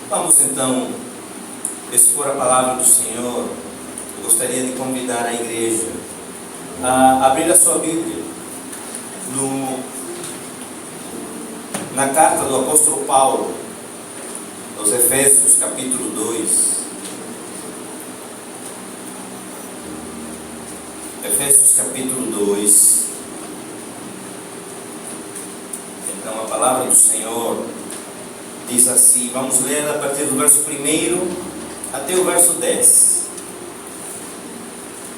Vamos então expor a palavra do Senhor. Eu gostaria de convidar a igreja a abrir a sua Bíblia na carta do apóstolo Paulo aos Efésios, capítulo 2. Efésios, capítulo 2. Então a palavra do Senhor diz assim, vamos ler a partir do verso 1 até o verso 10.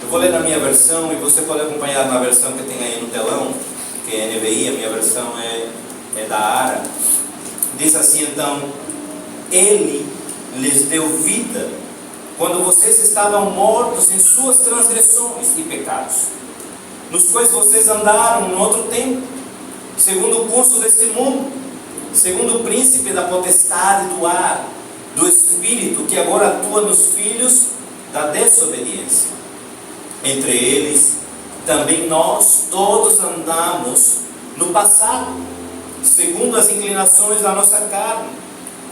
Eu vou ler na minha versão e você pode acompanhar na versão que tem aí no telão, que é NVI, a minha versão é da ARA. Diz assim então: Ele lhes deu vida quando vocês estavam mortos em suas transgressões e pecados, nos quais vocês andaram no outro tempo, segundo o curso deste mundo, segundo o príncipe da potestade do ar, do espírito que agora atua nos filhos da desobediência. Entre eles também nós todos andamos no passado, segundo as inclinações da nossa carne,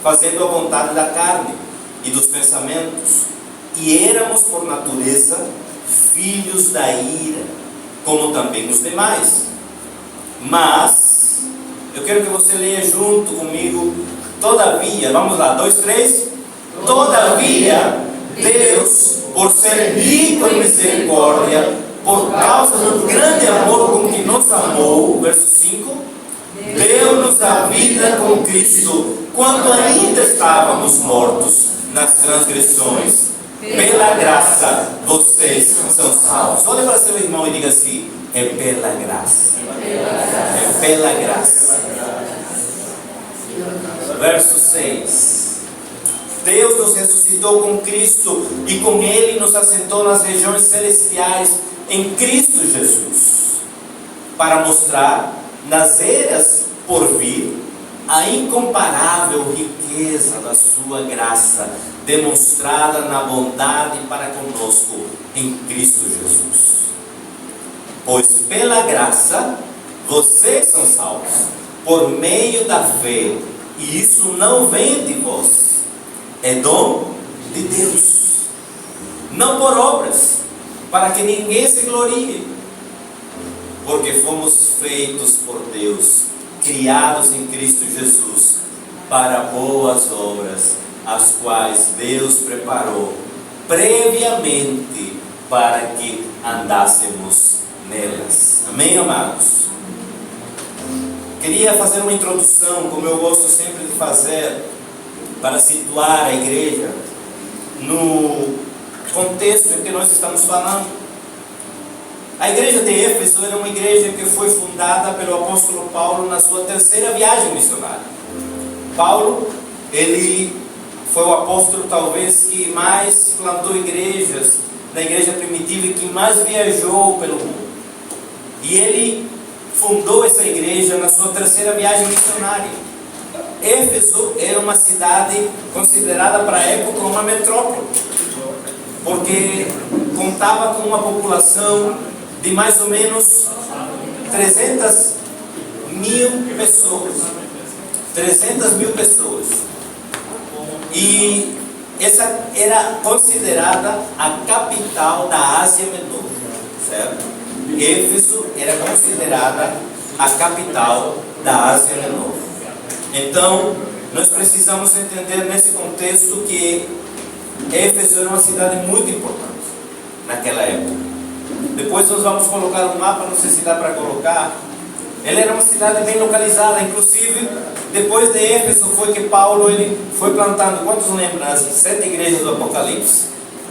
fazendo a vontade da carne e dos pensamentos, e éramos por natureza filhos da ira, como também os demais. Mas eu quero que você leia junto comigo. Todavia, vamos lá, 2, 3. Todavia, Deus, por ser rico em misericórdia, por causa do grande amor com que nos amou, verso 5, deu-nos a vida com Cristo, quando ainda estávamos mortos nas transgressões. Pela graça, vocês são salvos. Olhe para seu irmão e diga assim: é pela graça. É pela graça. Verso 6. Deus nos ressuscitou com Cristo e com Ele nos assentou nas regiões celestiais em Cristo Jesus, para mostrar nas eras por vir a incomparável riqueza da sua graça, demonstrada na bondade para conosco em Cristo Jesus. Pois pela graça vocês são salvos, por meio da fé, e isso não vem de vós, é dom de Deus, não por obras, para que ninguém se glorie, porque fomos feitos por Deus, criados em Cristo Jesus, para boas obras, as quais Deus preparou previamente para que andássemos nelas. Amém, amados? Queria fazer uma introdução, como eu gosto sempre de fazer, para situar a igreja no contexto em que nós estamos falando. A igreja de Éfeso era uma igreja que foi fundada pelo apóstolo Paulo na sua terceira viagem missionária. Paulo, ele foi o apóstolo talvez que mais plantou igrejas, da igreja primitiva, e que mais viajou pelo mundo. E ele fundou essa igreja na sua terceira viagem missionária. Éfeso era uma cidade considerada para a época uma metrópole, porque contava com uma população de mais ou menos 300 mil pessoas. 300 mil pessoas. E essa era considerada a capital da Ásia Menor, certo? Éfeso era considerada a capital da Ásia Menor. Então, nós precisamos entender nesse contexto que Éfeso era uma cidade muito importante naquela época. Depois nós vamos colocar um mapa, não sei se dá para colocar. Ela era uma cidade bem localizada, inclusive depois de Éfeso foi que Paulo ele foi plantando, quantos lembram? As 7 igrejas do Apocalipse.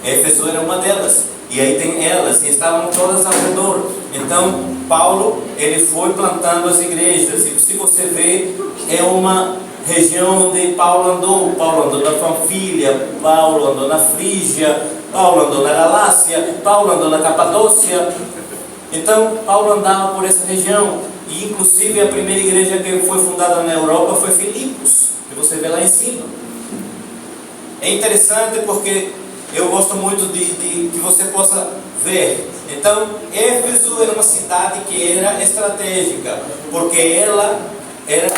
Éfeso era uma delas, e aí tem elas, e estavam todas ao redor. Então Paulo ele foi plantando as igrejas, e se você vê, é uma região onde Paulo andou na Panfilha, Paulo andou na Frígia, Paulo andou na Galácia, Paulo andou na Capadócia. Então Paulo andava por essa região, e inclusive a primeira igreja que foi fundada na Europa foi Filipos, que você vê lá em cima. É interessante porque eu gosto muito de que você possa ver. Então Éfeso era uma cidade que era estratégica, porque ela era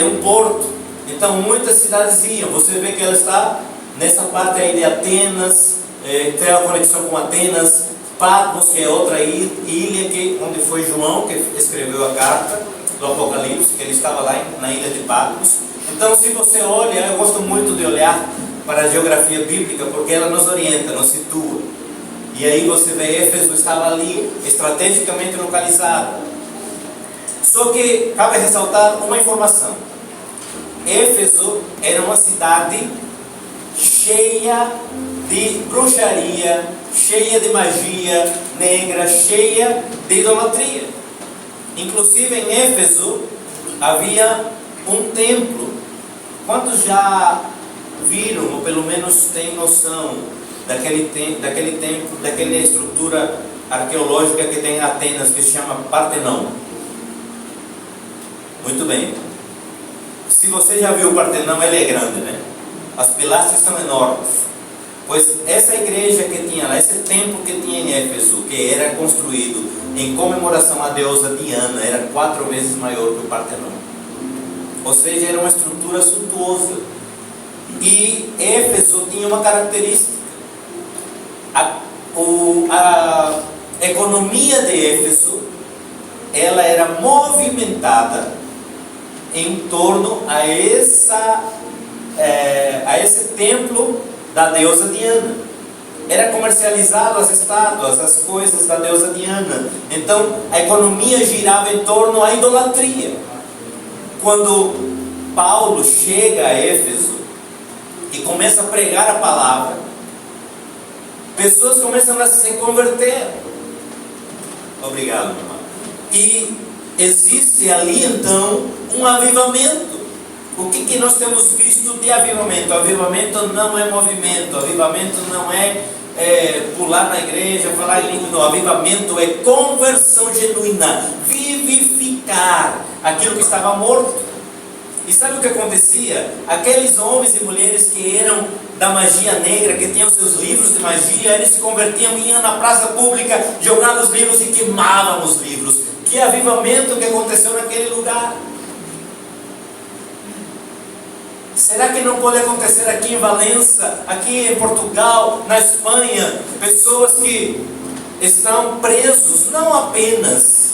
um porto, Então muitas cidades iam. Você vê que ela está nessa parte aí de Atenas, tem a conexão com Atenas, Patmos, que é outra ilha onde foi João que escreveu a carta do Apocalipse, que ele estava lá na ilha de Patmos. Então, se você olha, eu gosto muito de olhar para a geografia bíblica, porque ela nos orienta, nos situa. E aí você vê, Éfeso estava ali, estrategicamente localizado. Só que cabe ressaltar uma informação: Éfeso era uma cidade cheia de bruxaria, cheia de magia negra, cheia de idolatria. Inclusive em Éfeso havia um templo. Quantos já viram, ou pelo menos têm noção daquele templo, daquela estrutura arqueológica que tem em Atenas, que se chama Partenon? Muito bem. Se você já viu o Partenon, ele é grande, né? As pilastras são enormes. Pois essa igreja que tinha lá, esse templo que tinha em Éfeso, que era construído em comemoração à deusa Diana, era 4 vezes maior que o Partenon. Ou seja, era uma estrutura suntuosa. E Éfeso tinha uma característica: a economia de Éfeso, ela era movimentada em torno a esse templo da deusa Diana. Era comercializado as estátuas, as coisas da deusa Diana. Então a economia girava em torno à idolatria. Quando Paulo chega a Éfeso e começa a pregar a palavra, pessoas começam a se converter. Obrigado, meu irmão. E existe ali então um avivamento. O que nós temos visto de avivamento? Avivamento não é movimento, avivamento não é pular na igreja, falar em língua. Não, avivamento é conversão genuína, vivificar aquilo que estava morto. E sabe o que acontecia? Aqueles homens e mulheres que eram da magia negra, que tinham seus livros de magia, eles se convertiam, iam na praça pública, jogavam os livros e queimavam os livros. Que avivamento que aconteceu naquele lugar! Será que não pode acontecer aqui em Valença, aqui em Portugal, na Espanha, pessoas que estão presos não apenas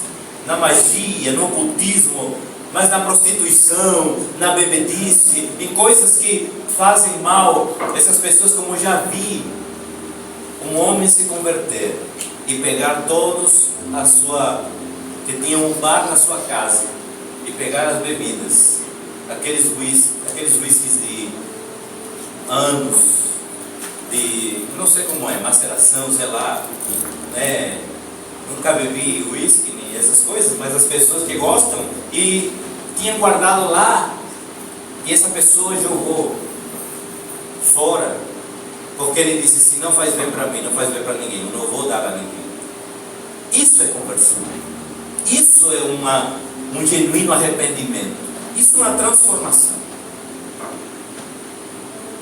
na magia, no ocultismo, mas na prostituição, na bebedice, em coisas que fazem mal? Essas pessoas, como já vi um homem se converter e pegar todos que tinham um bar na sua casa, e pegar as bebidas, aqueles whiskies de anos, de não sei como é, maceração, sei lá, né? Nunca bebi whisky nem essas coisas, mas as pessoas que gostam, e tinham guardado lá, e essa pessoa jogou fora, porque ele disse assim: não faz bem para mim, não faz bem para ninguém, eu não vou dar a ninguém. Isso é conversão. Isso é um genuíno arrependimento. Isso é uma transformação.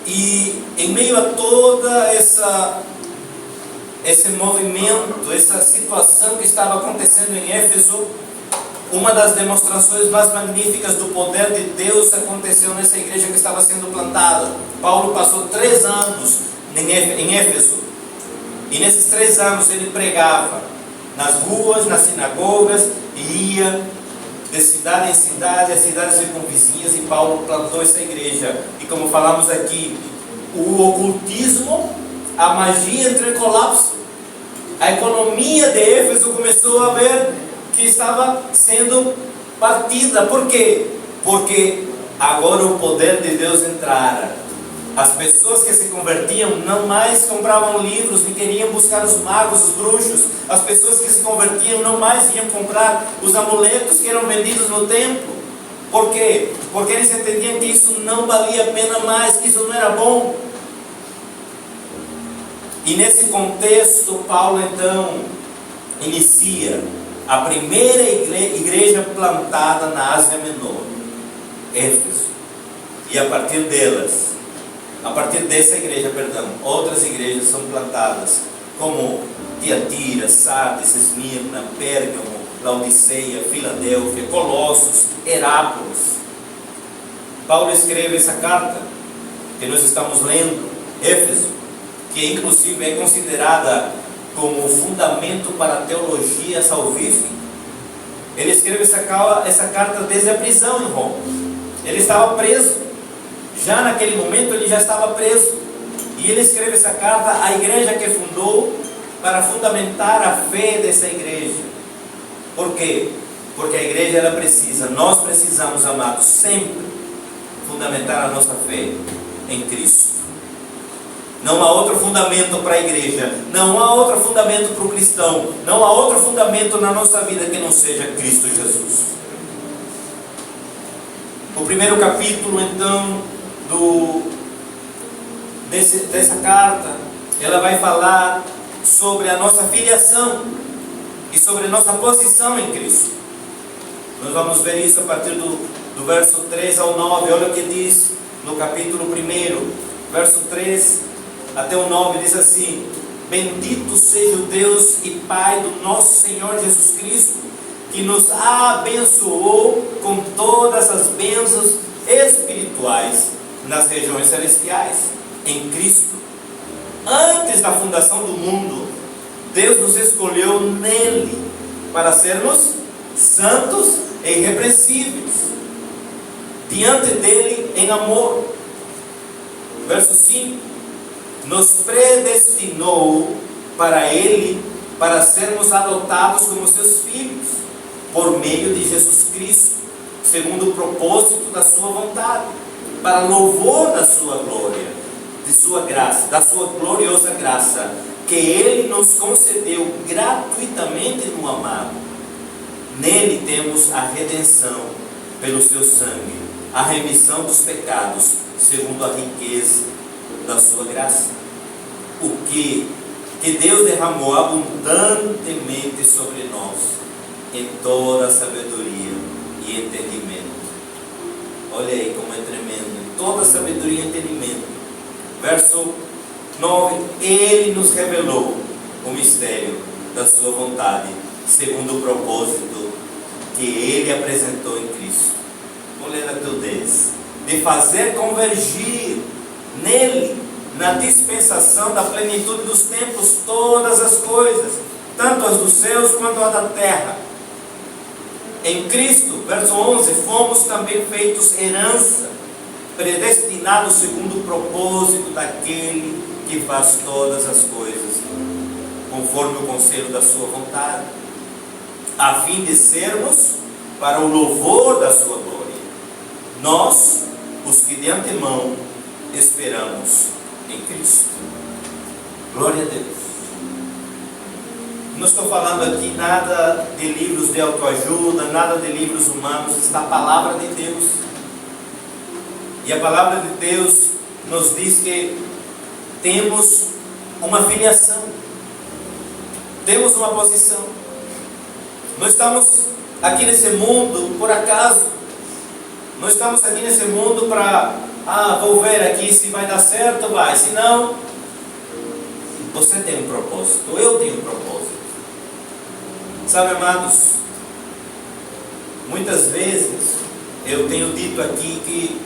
E em meio a toda esse movimento, essa situação que estava acontecendo em Éfeso, uma das demonstrações mais magníficas do poder de Deus aconteceu nessa igreja que estava sendo plantada. Paulo passou 3 anos em Éfeso, e nesses 3 anos ele pregava nas ruas, nas sinagogas, e ia de cidade em cidade, as cidades circunvizinhas, e Paulo plantou essa igreja. E como falamos aqui, o ocultismo, a magia entrou em colapso. A economia de Éfeso começou a ver que estava sendo partida. Por quê? Porque agora o poder de Deus entrara. As pessoas que se convertiam não mais compravam livros, nem queriam buscar os magos, os bruxos. As pessoas que se convertiam não mais iam comprar os amuletos que eram vendidos no templo. Por quê? Porque eles entendiam que isso não valia a pena mais, que isso não era bom. E nesse contexto, Paulo então inicia a primeira igreja plantada na Ásia Menor, Éfeso. E a partir dessa igreja, outras igrejas são plantadas, como Tiatira, Sardes, Esmirna, Pérgamo, Laodiceia, Filadélfia, Colossos, Herápolis. Paulo escreve essa carta que nós estamos lendo, Éfeso, que inclusive é considerada como o fundamento para a teologia salvífica. Ele escreve essa carta desde a prisão em Roma. Ele estava preso, já naquele momento ele já estava preso, e ele escreve essa carta à igreja que fundou, para fundamentar a fé dessa igreja. Por quê? Porque a igreja nós precisamos, amados, sempre fundamentar a nossa fé em Cristo. Não há outro fundamento para a igreja, não há outro fundamento para o cristão, não há outro fundamento na nossa vida que não seja Cristo Jesus. O primeiro capítulo, então, dessa carta, ela vai falar sobre a nossa filiação e sobre a nossa posição em Cristo. Nós vamos ver isso a partir do verso 3 ao 9. Olha o que diz no capítulo 1, verso 3 até o 9, diz assim: Bendito seja o Deus e Pai do nosso Senhor Jesus Cristo, que nos abençoou com todas as bênçãos espirituais nas regiões celestiais, em Cristo. Antes da fundação do mundo, Deus nos escolheu nele para sermos santos e irrepreensíveis diante dele em amor. Verso 5: Nos predestinou para ele, para sermos adotados como seus filhos, por meio de Jesus Cristo, segundo o propósito da sua vontade, para louvor da sua glória, de sua graça, da sua gloriosa graça, que ele nos concedeu gratuitamente no amado. Nele temos a redenção pelo seu sangue, a remissão dos pecados, segundo a riqueza da sua graça, o que Deus derramou abundantemente sobre nós, em toda sabedoria e entendimento. Olha aí como é tremendo, em toda sabedoria e entendimento. Verso 9: Ele nos revelou o mistério da sua vontade, segundo o propósito que Ele apresentou em Cristo. Vou ler até o 10. De fazer convergir nele, na dispensação da plenitude dos tempos, todas as coisas, tanto as dos céus quanto as da terra. Em Cristo, verso 11, fomos também feitos herança, predestinados segundo o propósito daquele que faz todas as coisas, conforme o conselho da sua vontade, a fim de sermos para o louvor da sua glória, nós, os que de antemão esperamos em Cristo. Glória a Deus. Não estou falando aqui nada de livros de autoajuda, nada de livros humanos, está a palavra de Deus. E a palavra de Deus nos diz que temos uma filiação, temos uma posição. Não estamos aqui nesse mundo por acaso, não estamos aqui nesse mundo para, vou ver aqui se vai dar certo, vai, se não, você tem um propósito, eu tenho um propósito. Sabe, amados, muitas vezes eu tenho dito aqui que,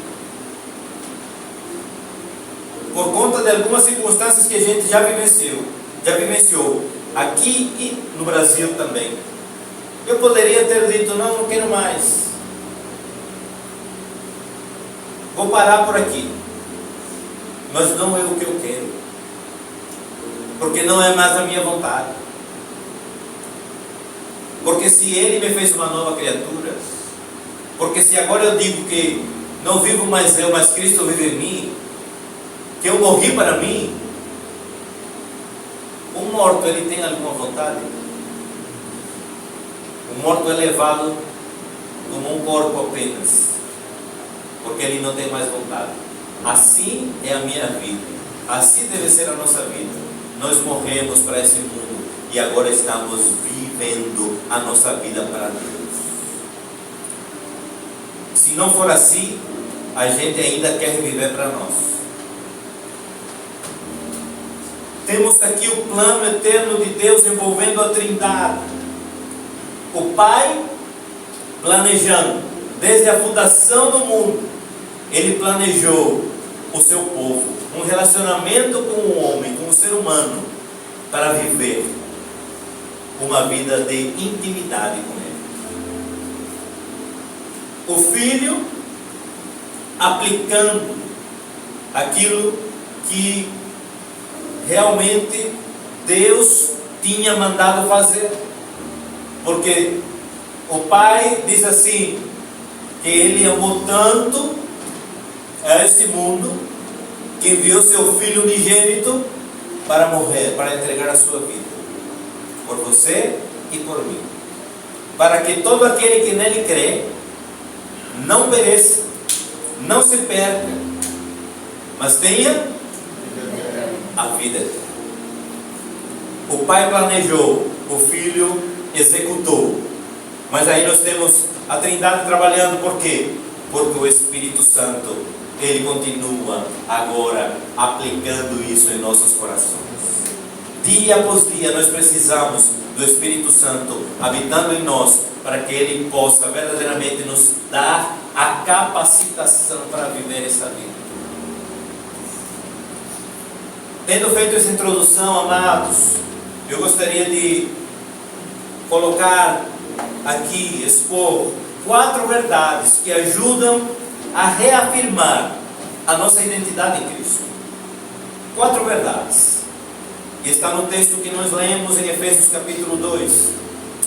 por conta de algumas circunstâncias que a gente já vivenciou aqui e no Brasil também, eu poderia ter dito: não quero mais, vou parar por aqui. Mas não é o que eu quero, porque não é mais a minha vontade. Porque se Ele me fez uma nova criatura, porque se agora eu digo que não vivo mais eu, mas Cristo vive em mim, que eu morri para mim, o morto, ele tem alguma vontade? O morto é levado como um corpo apenas, porque ele não tem mais vontade. Assim é a minha vida, assim deve ser a nossa vida. Nós morremos para esse mundo e agora estamos vivendo a nossa vida para Deus. Se não for assim, a gente ainda quer viver para nós. Temos aqui o plano eterno de Deus envolvendo a Trindade. O Pai planejando desde a fundação do mundo Ele planejou o seu povo, um relacionamento com o homem, com o ser humano, para viver uma vida de intimidade com Ele. O Filho aplicando aquilo que realmente Deus tinha mandado fazer, porque o Pai diz assim, que Ele amou tanto a este mundo, que enviou seu Filho unigênito para morrer, para entregar a sua vida, por você e por mim, para que todo aquele que nele crê, não pereça, não se perca, mas tenha a vida eterna. O Pai planejou, o Filho executou, mas aí nós temos a Trindade trabalhando. Por quê? Porque o Espírito Santo, Ele continua agora aplicando isso em nossos corações. Dia após dia nós precisamos do Espírito Santo habitando em nós, para que Ele possa verdadeiramente nos dar a capacitação para viver essa vida. Tendo feito essa introdução, amados, eu gostaria de colocar aqui, expor 4 verdades que ajudam a reafirmar a nossa identidade em Cristo. 4 verdades. E está no texto que nós lemos em Efésios capítulo 2.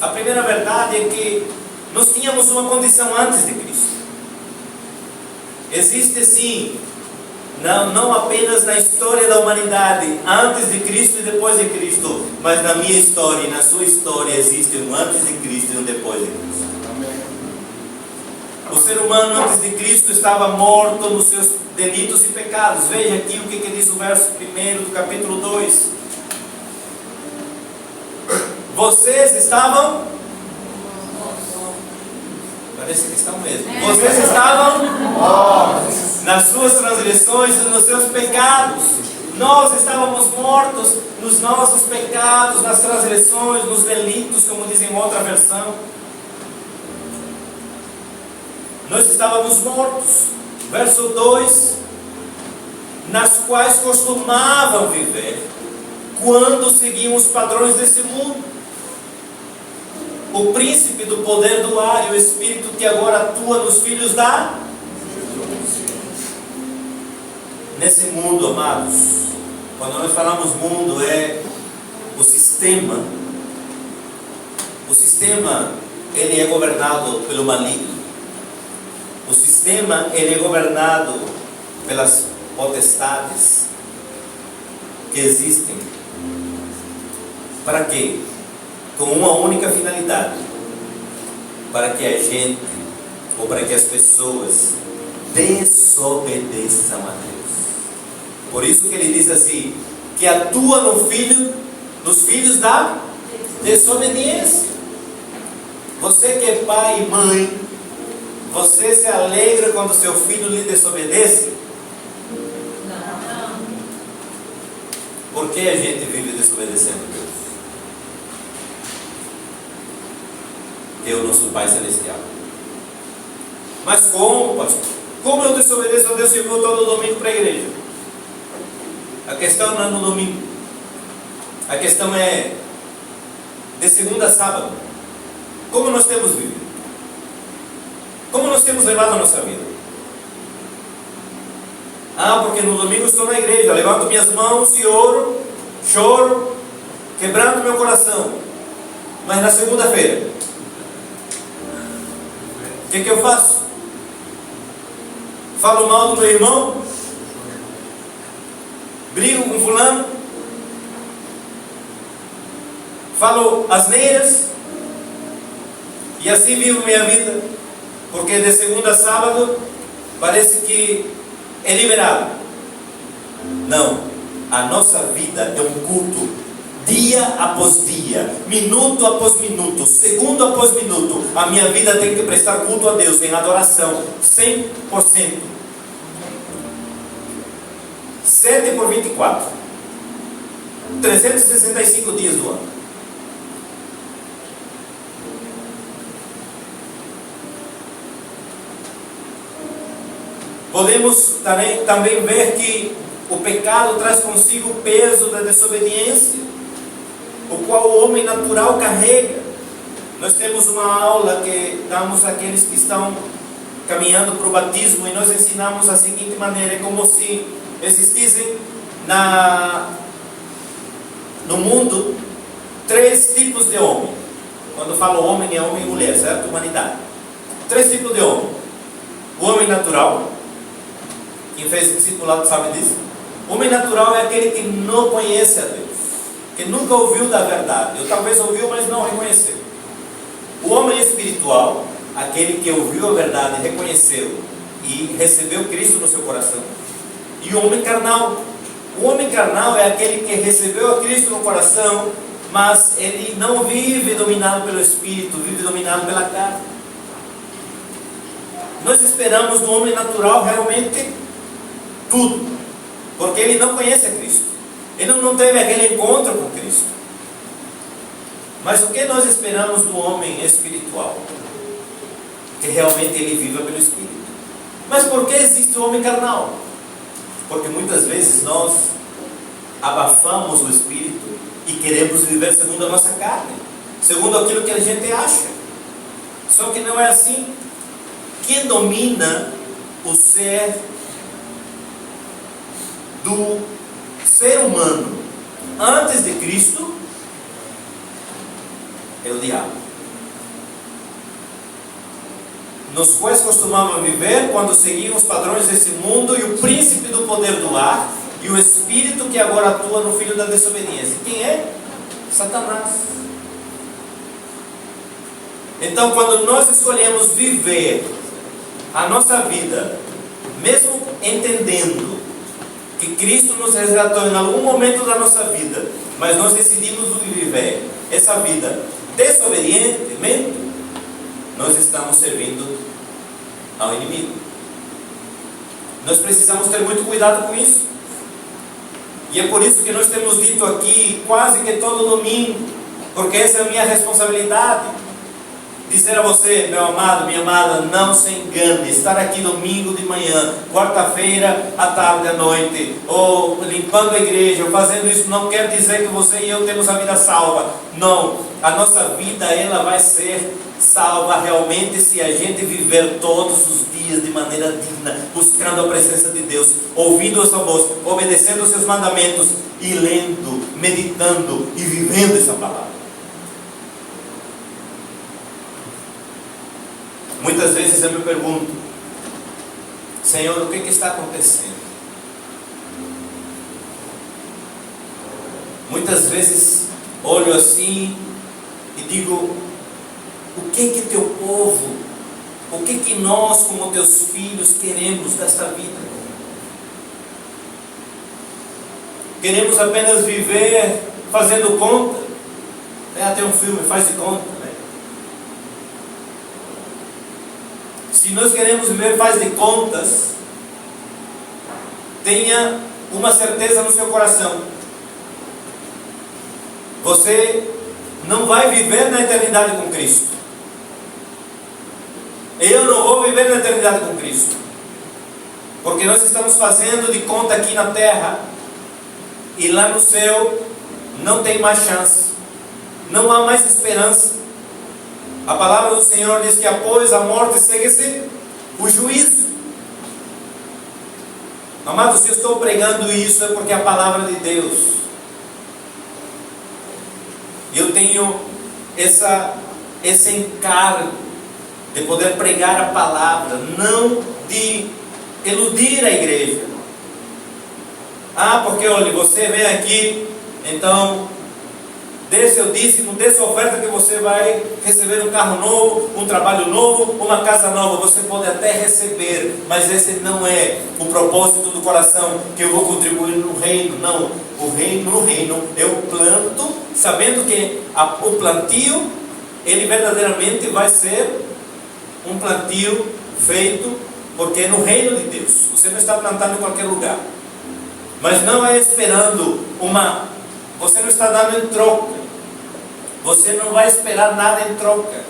A primeira verdade é que nós tínhamos uma condição antes de Cristo. Existe sim, não apenas na história da humanidade, antes de Cristo e depois de Cristo, mas na minha história e na sua história existe um antes de Cristo e um depois de Cristo. Amém. O ser humano antes de Cristo estava morto nos seus delitos e pecados. Veja aqui o que diz o verso 1 do capítulo 2. Vocês estavam... Parece que estão mesmo. Vocês estavam nas suas transgressões e nos seus pecados. Nós estávamos mortos nos nossos pecados, nas transgressões, nos delitos, como diz em outra versão. Nós estávamos mortos. Verso 2: nas quais costumavam viver, quando seguiam os padrões desse mundo. O príncipe do poder do ar e o espírito que agora atua nos filhos da... Nesse mundo, amados, quando nós falamos mundo, é o sistema. O sistema, ele é governado pelo maligno. O sistema, ele é governado pelas potestades que existem. Para quê? Com uma única finalidade: para que a gente, ou para que as pessoas desobedeçam a Deus. Por isso que ele diz assim, que atua no filho, nos filhos da desobediência. Você que é pai e mãe, você se alegra quando seu filho lhe desobedece? Não. Por que a gente vive desobedecendo a Deus? Deus, nosso Pai Celestial. Mas como, pastor? Como eu desobedeço a Deus se eu vou todo domingo para a igreja? A questão não é no domingo. A questão é de segunda a sábado. Como nós temos vivido? Como nós temos levado a nossa vida? Porque no domingo eu estou na igreja, levanto minhas mãos e oro, choro, quebrando meu coração. Mas na segunda-feira, o que eu faço? Falo mal do meu irmão? Brigo com fulano? Falo asneiras? E assim vivo minha vida? Porque de segunda a sábado parece que é liberado. Não, a nossa vida é um culto. Dia após dia, minuto após minuto, segundo após minuto, a minha vida tem que prestar culto a Deus em adoração, 100%. 7 por 24, 365 dias do ano. Podemos também ver que o pecado traz consigo o peso da desobediência, o qual o homem natural carrega. Nós temos uma aula que damos àqueles que estão caminhando para o batismo, e nós ensinamos a seguinte maneira: é como se existissem no mundo 3 tipos de homem. Quando falo homem, é homem e mulher, certo? Humanidade. 3 tipos de homem: o homem natural. Quem fez discipulado sabe disso. O homem natural é aquele que não conhece a Deus, que nunca ouviu da verdade, ou talvez ouviu, mas não reconheceu. O homem espiritual, aquele que ouviu a verdade, reconheceu e recebeu Cristo no seu coração. E o homem carnal. O homem carnal é aquele que recebeu a Cristo no coração, mas ele não vive dominado pelo Espírito, vive dominado pela carne. Nós esperamos do homem natural realmente tudo, porque ele não conhece a Cristo, ele não teve aquele encontro com Cristo. Mas o que nós esperamos do homem espiritual? Que realmente ele viva pelo Espírito. Mas por que existe o homem carnal? Porque muitas vezes nós abafamos o Espírito e queremos viver segundo a nossa carne, segundo aquilo que a gente acha. Só que não é assim. Quem domina o ser do ser humano antes de Cristo é o diabo, nos quais costumavam viver quando seguiam os padrões desse mundo, e o príncipe do poder do ar, e o espírito que agora atua no filho da desobediência. Quem é? Satanás. Então, quando nós escolhemos viver a nossa vida, mesmo entendendo que Cristo nos resgatou em algum momento da nossa vida, mas nós decidimos viver essa vida desobedientemente, nós estamos servindo ao inimigo. Nós precisamos ter muito cuidado com isso. E é por isso que nós temos dito aqui quase que todo domingo, porque essa é a minha responsabilidade. Dizer a você, meu amado, minha amada, não se engane. Estar aqui domingo de manhã, quarta-feira à tarde, à noite, ou limpando a igreja, ou fazendo isso, não quer dizer que você e eu temos a vida salva. Não, a nossa vida, ela vai ser salva realmente se a gente viver todos os dias de maneira digna, buscando a presença de Deus, ouvindo a sua voz, obedecendo os seus mandamentos e lendo, meditando e vivendo essa palavra. Muitas vezes eu me pergunto: Senhor, o que está acontecendo? Muitas vezes olho assim e digo: o que teu povo, o que nós como teus filhos queremos desta vida? Queremos apenas viver fazendo conta? Tem até um filme, Faz de Conta. Se nós queremos viver faz de contas, tenha uma certeza no seu coração: você não vai viver na eternidade com Cristo. Eu não vou viver na eternidade com Cristo, porque nós estamos fazendo de conta aqui na terra, e lá no céu não tem mais chance, não há mais esperança. A palavra do Senhor diz que após a morte segue-se o juízo. Amados, se eu estou pregando isso é porque é a palavra de Deus. Eu tenho esse encargo de poder pregar a palavra, não de iludir a igreja. Porque olha, você vem aqui, então dê seu dízimo, dê sua oferta que você vai receber um carro novo, um trabalho novo, uma casa nova. Você pode até receber, mas esse não é o propósito do coração, que eu vou contribuir no reino. Não, no reino eu planto, sabendo que o plantio, ele verdadeiramente vai ser um plantio feito, porque é no reino de Deus. Você não está plantando em qualquer lugar, mas não é esperando você não está dando em troca. Você não vai esperar nada em troca.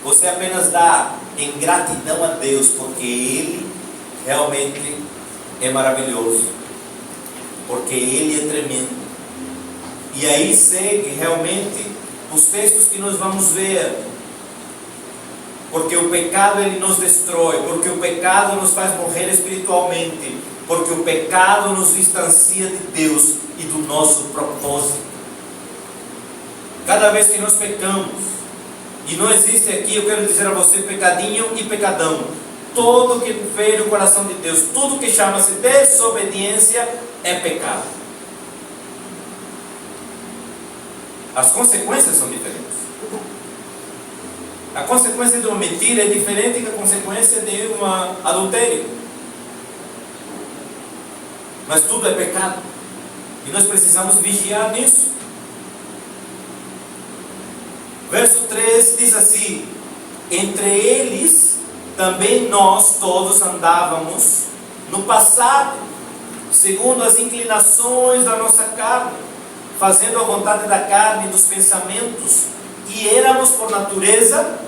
Você apenas dá em gratidão a Deus, porque Ele realmente é maravilhoso, porque Ele é tremendo. E aí segue realmente os textos que nós vamos ver. Porque o pecado ele nos destrói, porque o pecado nos faz morrer espiritualmente, porque o pecado nos distancia de Deus e do nosso propósito. Cada vez que nós pecamos, e não existe aqui, eu quero dizer a você, pecadinho e pecadão. Todo que fere o coração de Deus, tudo que chama-se desobediência é pecado. As consequências são diferentes. A consequência de uma mentira é diferente da consequência de um adultério. Mas tudo é pecado. E nós precisamos vigiar nisso. Verso 3 diz assim: entre eles também nós todos andávamos no passado, segundo as inclinações da nossa carne, fazendo a vontade da carne e dos pensamentos, e éramos por natureza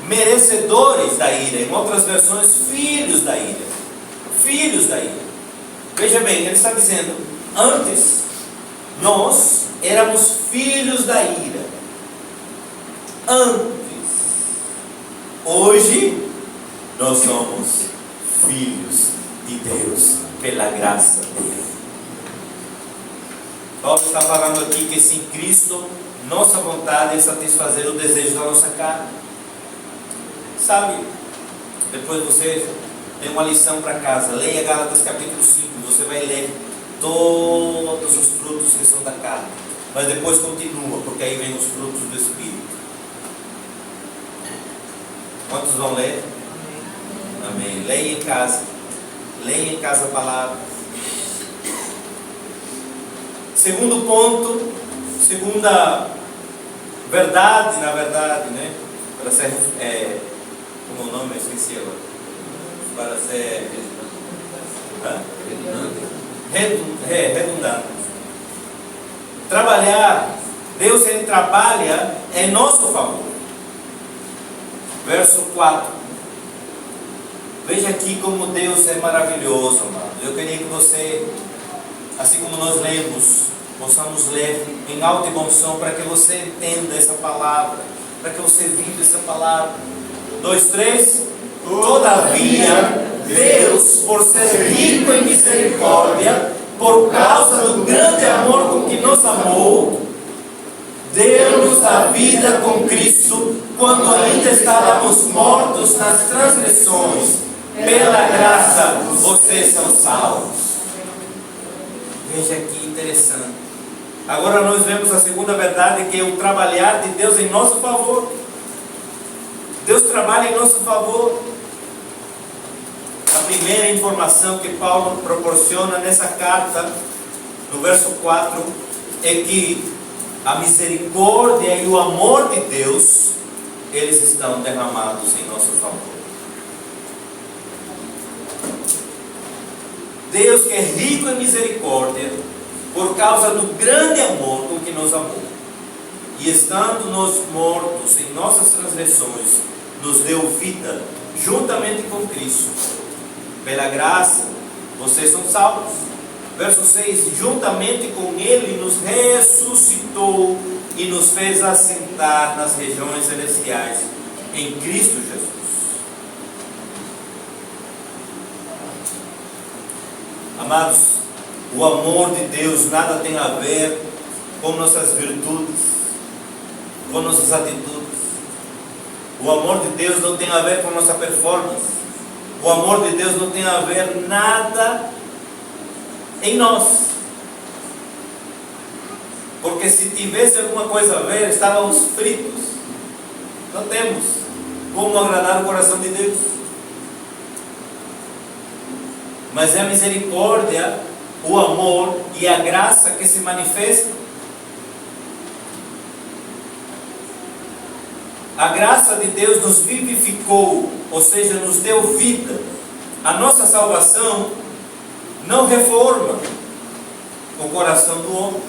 merecedores da ira. Em outras versões, filhos da ira. Filhos da ira. Veja bem, ele está dizendo: antes nós éramos filhos da ira. Antes. Hoje nós somos filhos de Deus pela graça dele. Paulo está falando aqui que sem Cristo nossa vontade é satisfazer o desejo da nossa carne. Sabe, depois você tem uma lição para casa. Leia Gálatas capítulo 5. Você vai ler todos os frutos que são da carne, mas depois continua, porque aí vem os frutos do Espírito. Quantos vão ler? Amém. Leia em casa. Leia em casa a palavra. Segundo ponto, segunda verdade, na verdade, né? Para ser, como o nome, eu esqueci agora. Para ser redundante. Trabalhar, Deus ele trabalha em nosso favor. Verso 4. Veja aqui como Deus é maravilhoso, amado. Eu queria que você, assim como nós lemos, possamos ler em alto e bom som, para que você entenda essa palavra, para que você viva essa palavra. 2, 3. Todavia, Deus, por ser rico em misericórdia, por causa do grande amor com que nos amou, deu-nos a vida com Cristo, quando ainda estávamos mortos nas transgressões. Pela graça, vocês são salvos. Veja que interessante. Agora nós vemos a segunda verdade, que é o trabalhar de Deus em nosso favor. Deus trabalha em nosso favor. A primeira informação que Paulo proporciona nessa carta, no verso 4, é que a misericórdia e o amor de Deus, eles estão derramados em nosso favor. Deus que é rico em misericórdia, por causa do grande amor com que nos amou, e estando nós mortos em nossas transgressões, nos deu vida juntamente com Cristo. Pela graça, vocês são salvos. Verso 6: juntamente com Ele nos ressuscitou e nos fez assentar nas regiões celestiais em Cristo Jesus. Amados, o amor de Deus nada tem a ver com nossas virtudes, com nossas atitudes. O amor de Deus não tem a ver com nossa performance. O amor de Deus não tem a ver nada em nós. Porque se tivesse alguma coisa a ver, estávamos fritos. Não temos como agradar o coração de Deus. Mas é a misericórdia, o amor e a graça que se manifestam. A graça de Deus nos vivificou, ou seja, nos deu vida. A nossa salvação não reforma o coração do homem.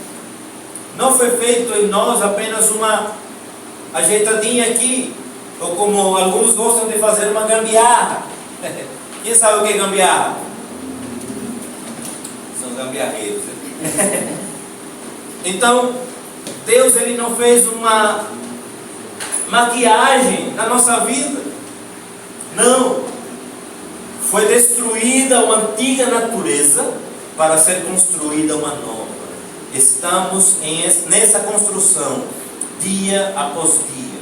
Não foi feito em nós apenas uma ajeitadinha aqui, ou como alguns gostam de fazer, uma gambiarra. Quem sabe o que é gambiarra? São gambiarreiros. Então, Deus ele não fez uma maquiagem na nossa vida. Não. Foi destruída uma antiga natureza para ser construída uma nova. Estamos nessa construção, dia após dia.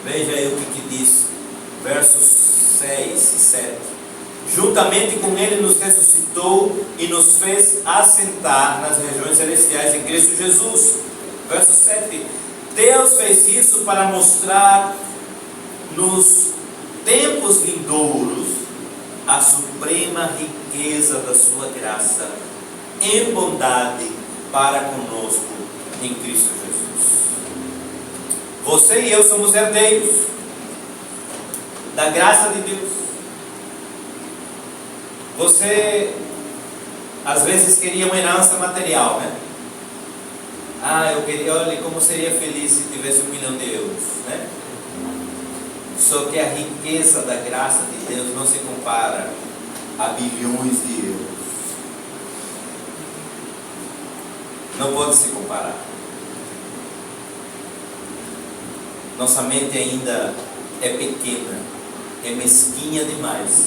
Veja aí o que diz, versos 6 e 7. Juntamente com Ele nos ressuscitou e nos fez assentar nas regiões celestiais em Cristo Jesus. Verso 7. Deus fez isso para mostrar nos tempos vindouros a suprema riqueza da sua graça em bondade para conosco em Cristo Jesus. Você e eu somos herdeiros da graça de Deus. Você às vezes queria uma herança material, né? Eu queria, olha como seria feliz se tivesse 1 milhão de euros, né? Só que a riqueza da graça de Deus não se compara a bilhões de euros. Não pode se comparar. Nossa mente ainda é pequena, é mesquinha demais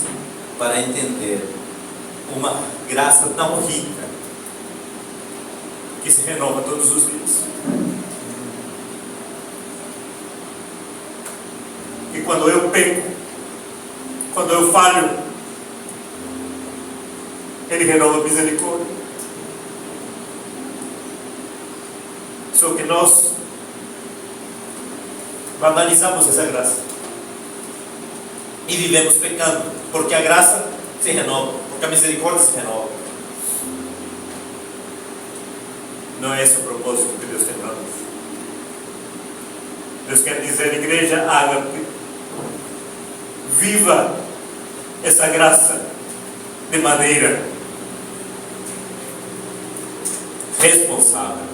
para entender uma graça tão rica que se renova todos os dias. E quando eu peco, quando eu falho, Ele renova a misericórdia. Só que nós vandalizamos essa graça e vivemos pecando, porque a graça se renova, porque a misericórdia se renova. Não é esse o propósito que Deus tem para nós. Deus quer dizer, igreja Ágape, viva essa graça de maneira responsável.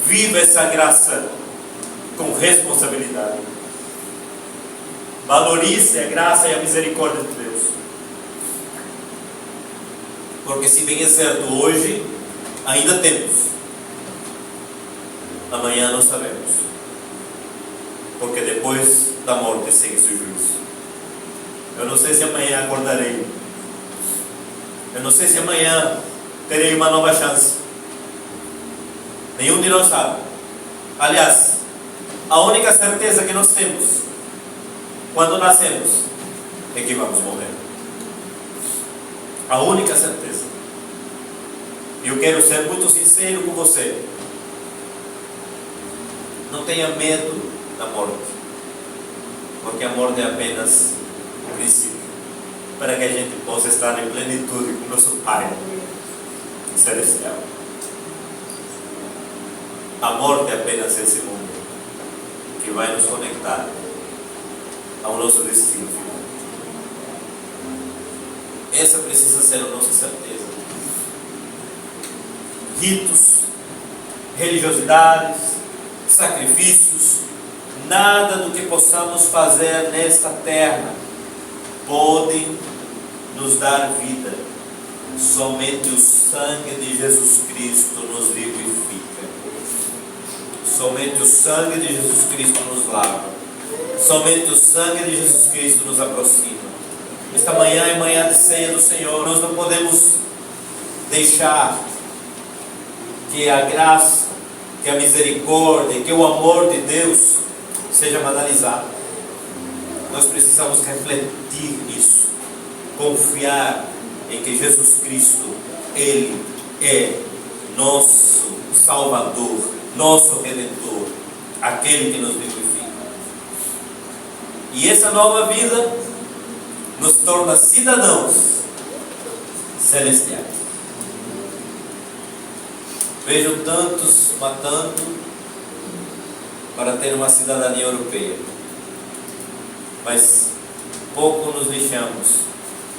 Viva essa graça com responsabilidade. Valorize a graça e a misericórdia de Deus. Porque se bem é certo, hoje ainda temos, amanhã não sabemos. Porque depois da morte segue-se o juízo. Eu não sei se amanhã acordarei. Eu não sei se amanhã terei uma nova chance. Nenhum de nós sabe. Aliás, a única certeza que nós temos quando nascemos é que vamos morrer. A única certeza. E eu quero ser muito sincero com você. Não tenha medo da morte, porque a morte é apenas um princípio para que a gente possa estar em plenitude com nosso Pai celestial. A morte é apenas esse mundo que vai nos conectar ao nosso destino final. Essa precisa ser a nossa certeza. Ritos, religiosidades, sacrifícios, nada do que possamos fazer nesta terra podem nos dar vida. Somente o sangue de Jesus Cristo nos vivifica. Somente o sangue de Jesus Cristo nos lava. Somente o sangue de Jesus Cristo nos aproxima. Esta manhã é manhã de ceia do Senhor. Nós não podemos deixar que a graça, que a misericórdia, que o amor de Deus seja banalizado. Nós precisamos refletir nisso, confiar em que Jesus Cristo, Ele é nosso Salvador, nosso Redentor, aquele que nos vivifica. E essa nova vida nos torna cidadãos celestiais. Vejo tantos matando para ter uma cidadania europeia, mas pouco nos lixamos,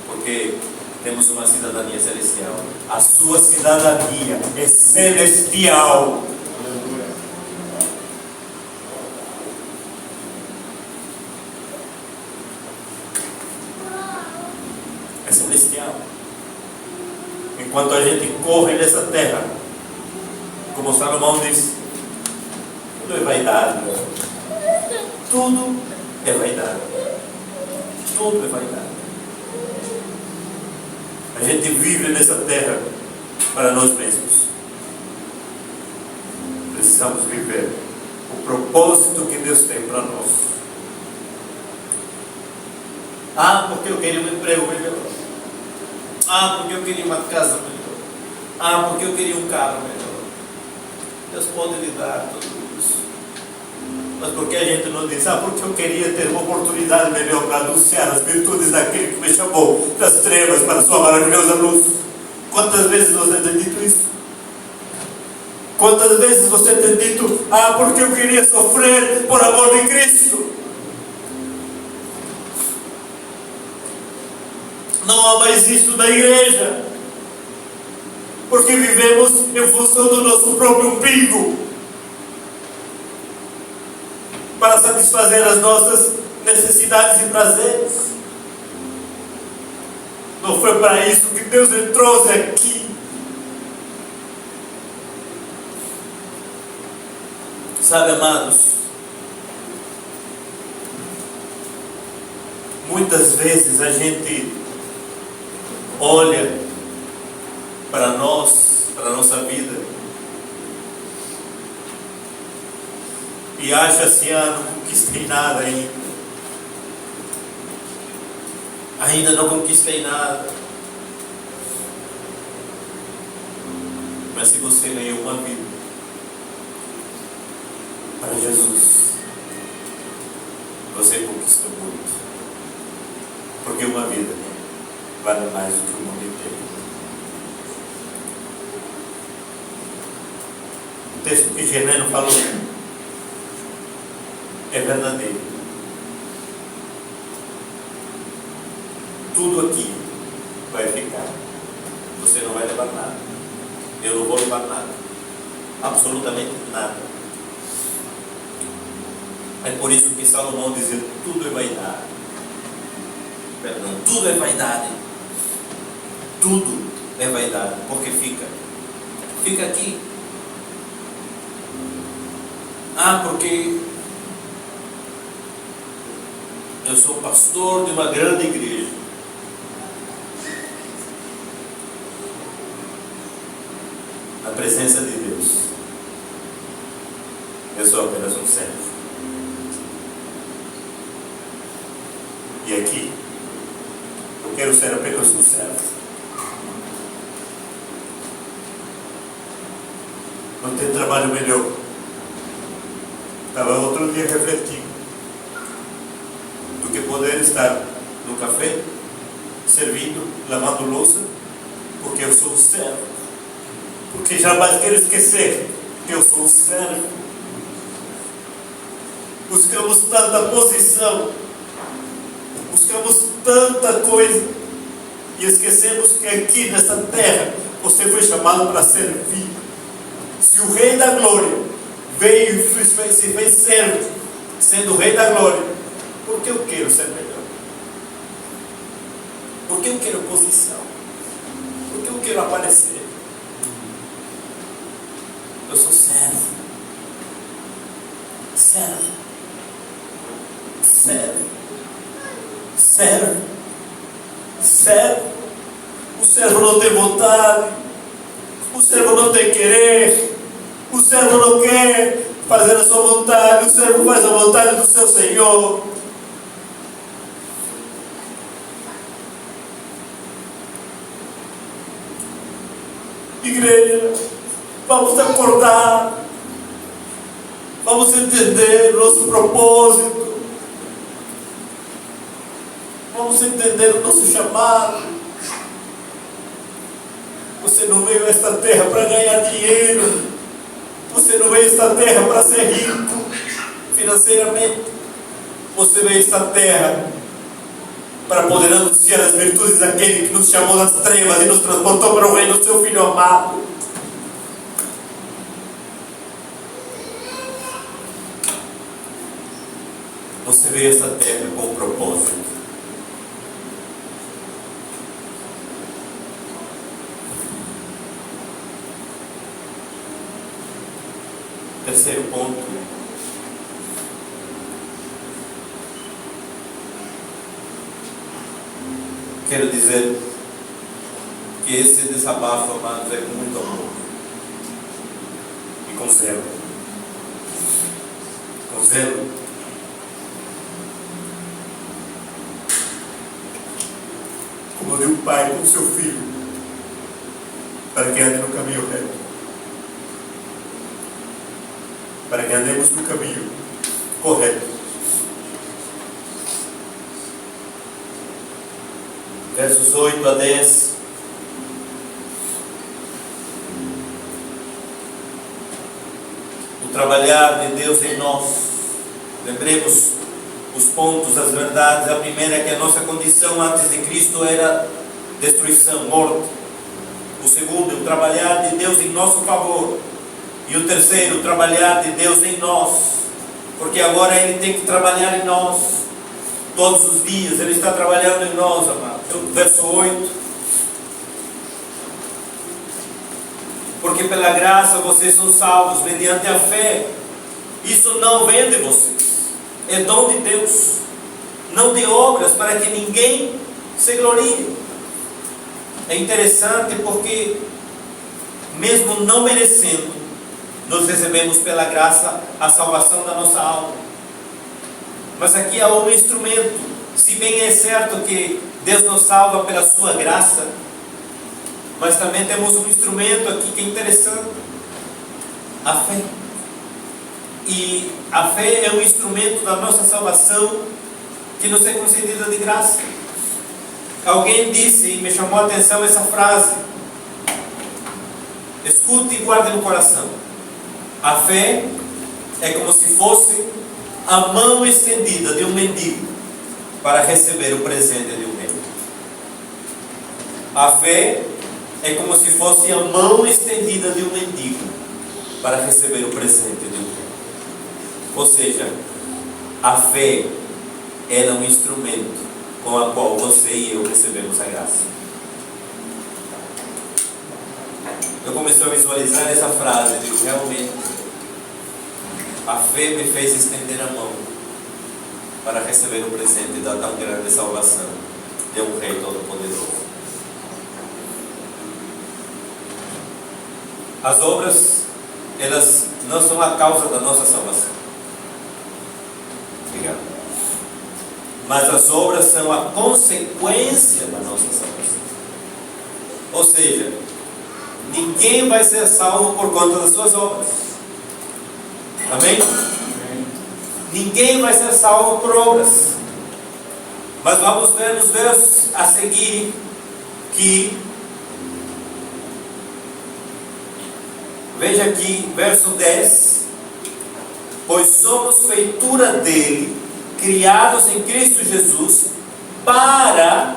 porque temos uma cidadania celestial. A sua cidadania é celestial. enquanto a gente corre nessa terra, como Salomão disse, tudo é vaidade. Tudo é vaidade. Tudo é vaidade. A gente vive nessa terra para nós mesmos. Precisamos viver o propósito que Deus tem para nós. Ah, porque eu queria um emprego melhor. Ah, porque eu queria uma casa melhor. Ah, porque eu queria um carro melhor. Deus pode lhe dar tudo isso. Mas porque a gente não diz, porque eu queria ter uma oportunidade melhor para anunciar as virtudes daquele que me chamou das trevas para a sua maravilhosa luz. Quantas vezes você tem dito isso? Quantas vezes você tem dito, porque eu queria sofrer por amor de Cristo? Não há mais isso na igreja, porque vivemos em função do nosso próprio umbigo, para satisfazer as nossas necessidades e prazeres. Não foi para isso que Deus nos trouxe aqui. Sabe, amados, muitas vezes a gente olha para nós, para a nossa vida, e acha assim, não conquistei nada ainda. Ainda não conquistei nada. Mas se você ganhou uma vida para Jesus, você conquistou muito. Porque uma vida vale mais do que o mundo inteiro. O texto que Germano falou é verdadeiro. Tudo aqui vai ficar. Você não vai levar nada. Eu não vou levar nada. Absolutamente nada. É por isso que Salomão dizia, tudo é vaidade. Perdão, tudo é vaidade. Tudo é vaidade. Porque fica aqui. Porque eu sou pastor de uma grande igreja. Na presença de Deus, eu sou apenas um servo. E aqui, eu quero ser apenas um servo. Não tem trabalho melhor. Estava outro dia refletindo do que poder estar no café, servindo, lavando louça, porque eu sou um servo. Porque jamais quero esquecer que eu sou um servo. Buscamos tanta posição, buscamos tanta coisa, e esquecemos que aqui nessa terra você foi chamado para servir. Se o Rei da Glória veio e se fez servo, sendo o Rei da Glória, por que eu quero ser melhor? Por que eu quero posição? Por que eu quero aparecer? Eu sou servo. Servo. Servo. Servo. Servo. O servo não tem vontade. O servo não tem querer. O servo não quer fazer a sua vontade. O servo faz a vontade do seu Senhor. Igreja, vamos acordar. Vamos entender o nosso propósito. Vamos entender o nosso chamado. Você não veio a esta terra para ganhar dinheiro. Você não veio a esta terra para ser rico financeiramente. Você veio a esta terra para poder anunciar as virtudes daquele que nos chamou das trevas e nos transportou para o reino do seu Filho amado. Você veio a esta terra com um propósito. Terceiro ponto. Quero dizer que esse desabafo, amados, é com muito amor e com zelo. Com zelo. Como de um pai com seu filho, para que ande no caminho reto, para que andemos no caminho correto. Versos 8 a 10. O trabalhar de Deus em nós. Lembremos os pontos, as verdades. A primeira é que a nossa condição antes de Cristo era destruição, morte. O segundo, o trabalhar de Deus em nosso favor. E o terceiro, o trabalhar de Deus em nós. Porque agora Ele tem que trabalhar em nós. Todos os dias Ele está trabalhando em nós, amados. Verso 8. Porque pela graça vocês são salvos mediante a fé. Isso não vem de vocês, é dom de Deus, não de obras, para que ninguém se glorie. É interessante porque, mesmo não merecendo, nós recebemos pela graça a salvação da nossa alma. Mas aqui há um instrumento. Se bem é certo que Deus nos salva pela sua graça, mas também temos um instrumento aqui que é interessante: a fé. E a fé é um instrumento da nossa salvação que nos é concedida de graça. Alguém disse, e me chamou a atenção essa frase, escute e guarde no coração: a fé é como se fosse a mão estendida de um mendigo para receber o presente de um rei. A fé é como se fosse a mão estendida de um mendigo para receber o presente de um rei. Ou seja, a fé era um instrumento com a qual você e eu recebemos a graça. Eu comecei a visualizar essa frase, digo, realmente, a fé me fez estender a mão para receber o presente da tão grande salvação de um Rei Todo-Poderoso. As obras, elas não são a causa da nossa salvação. Obrigado. Mas as obras são a consequência da nossa salvação. Ou seja, ninguém vai ser salvo por conta das suas obras. Amém? Ninguém vai ser salvo por obras. Mas vamos ver nos versos a seguir que, veja aqui, verso 10: pois somos feitura dele, criados em Cristo Jesus para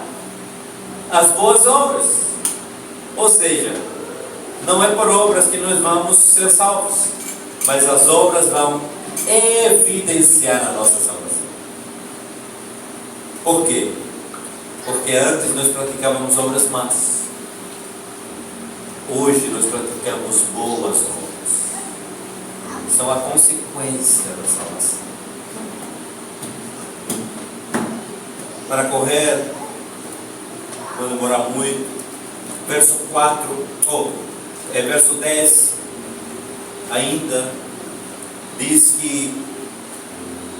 as boas obras. Ou seja, não é por obras que nós vamos ser salvos, mas as obras vão evidenciar a nossa salvação. Por quê? Porque antes nós praticávamos obras más. Hoje nós praticamos boas obras. São a consequência da salvação. Para correr, vou demorar muito. Verso 4, verso 10 ainda diz que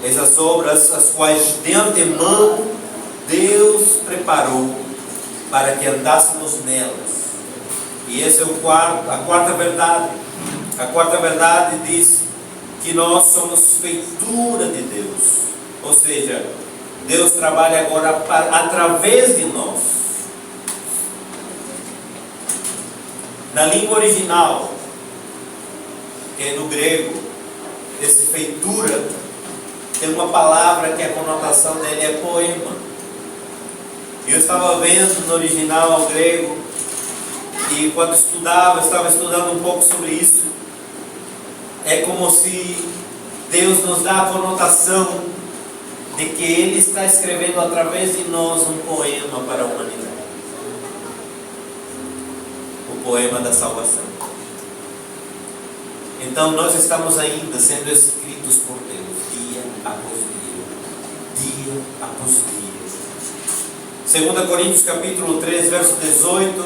essas obras, as quais de antemão Deus preparou para que andássemos nelas. E essa é a quarta verdade. A quarta verdade diz que nós somos feitura de Deus. Ou seja, Deus trabalha agora através de nós. Na língua original, que é no grego, esse feitura tem uma palavra que a conotação dele é poema. Eu estava vendo no original ao grego, e quando estava estudando um pouco sobre isso. É como se Deus nos dá a conotação de que Ele está escrevendo através de nós um poema para a humanidade. O poema da salvação. Então nós estamos ainda sendo escritos por Deus, dia após dia após dia. 2 Coríntios capítulo 3, verso 18,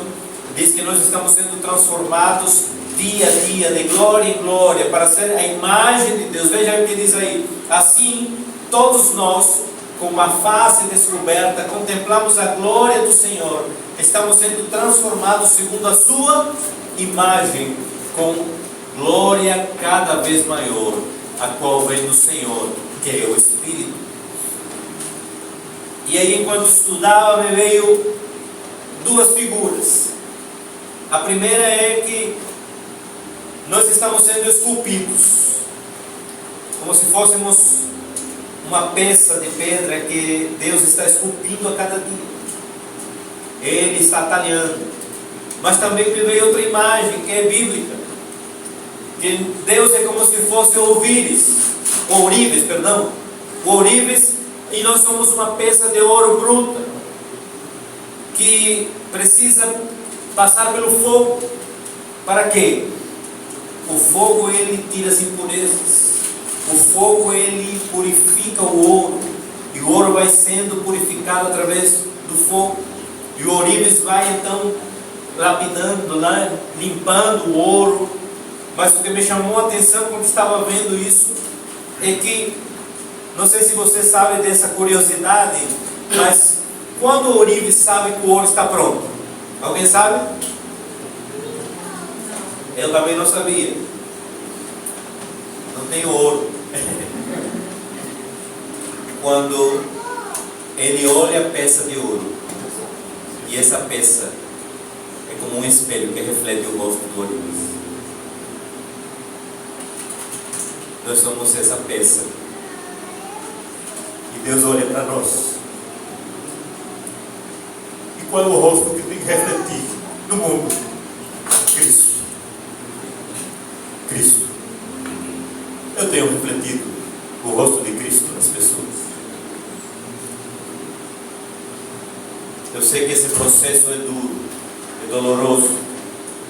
diz que nós estamos sendo transformados dia a dia, de glória em glória, para ser a imagem de Deus. Veja o que diz aí: assim todos nós, com uma face descoberta, contemplamos a glória do Senhor, estamos sendo transformados segundo a sua imagem, com glória cada vez maior, a qual vem do Senhor, que é o Espírito. E aí, enquanto estudava, me veio duas figuras. A primeira é que nós estamos sendo esculpidos, como se fôssemos uma peça de pedra que Deus está esculpindo a cada dia. Ele está talhando. Mas também me veio outra imagem que é bíblica, que Deus é como se fosse ourives, e nós somos uma peça de ouro bruta que precisa passar pelo fogo. Para quê? O fogo ele tira as impurezas. O fogo ele purifica o ouro, e o ouro vai sendo purificado através do fogo. E o ourives vai então lapidando, limpando o ouro. Mas o que me chamou a atenção quando estava vendo isso é que, não sei se você sabe dessa curiosidade, mas quando o ourives sabe que o ouro está pronto? Alguém sabe? Eu também não sabia. Não tem ouro. Quando ele olha a peça de ouro, e essa peça é como um espelho que reflete o rosto do ourives. Nós somos essa peça, e Deus olha para nós. E qual é o rosto que tem que refletir no mundo? Cristo. Cristo. Eu tenho refletido o rosto de Cristo nas pessoas. Eu sei que esse processo é duro, é doloroso,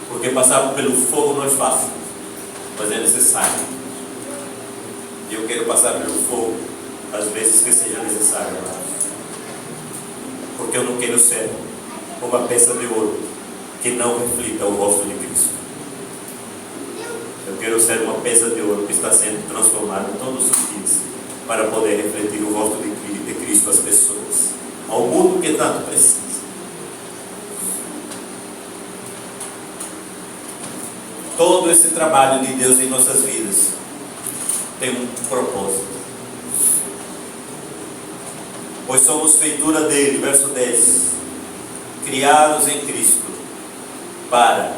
porque passar pelo fogo não é fácil, mas é necessário. E eu quero passar pelo fogo às vezes que seja necessário, porque eu não quero ser uma peça de ouro que não reflita o rosto de Cristo. Eu quero ser uma peça de ouro que está sendo transformada todos os dias para poder refletir o rosto de Cristo às pessoas, ao mundo que tanto precisa. Todo esse trabalho de Deus em nossas vidas tem um propósito. Pois somos feitura dele, verso 10, criados em Cristo para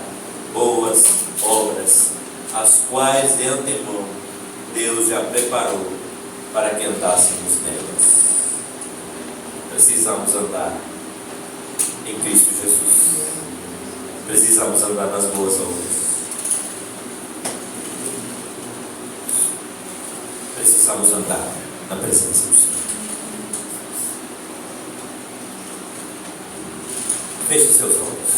boas obras, as quais de antemão Deus já preparou para que andássemos nelas. Precisamos andar em Cristo Jesus. Precisamos andar nas boas obras. Precisamos andar na presença do Senhor. Feche seus olhos.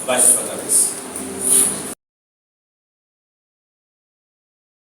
Baixe sua cabeça.